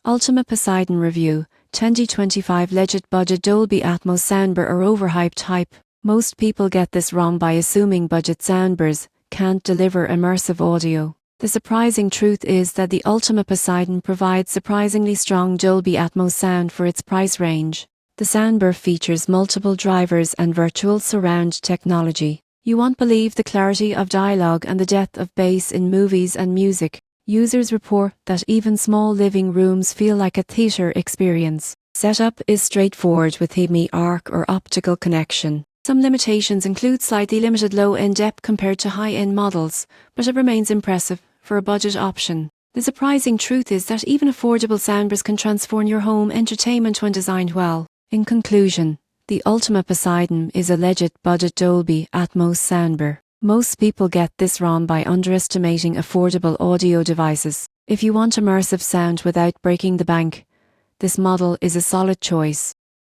Ultimea Poseidon Review 2025 Legit Budget Dolby Atmos Soundbar or Overhyped hype. Most people get this wrong by assuming budget soundbars can't deliver immersive audio. The surprising truth is that the Ultimea Poseidon provides surprisingly strong Dolby Atmos sound for its price range. The soundbar features multiple drivers and virtual surround technology. You won't believe the clarity of dialogue and the depth of bass in movies and music. Users report that even small living rooms feel like a theatre experience. Setup is straightforward with HDMI ARC or optical connection. Some limitations include slightly limited low-end depth compared to high-end models, but it remains impressive for a budget option. The surprising truth is that even affordable soundbars can transform your home entertainment when designed well. In conclusion, the Ultimea Poseidon is a legit budget Dolby Atmos soundbar. Most people get this wrong by underestimating affordable audio devices. If you want immersive sound without breaking the bank, this model is a solid choice.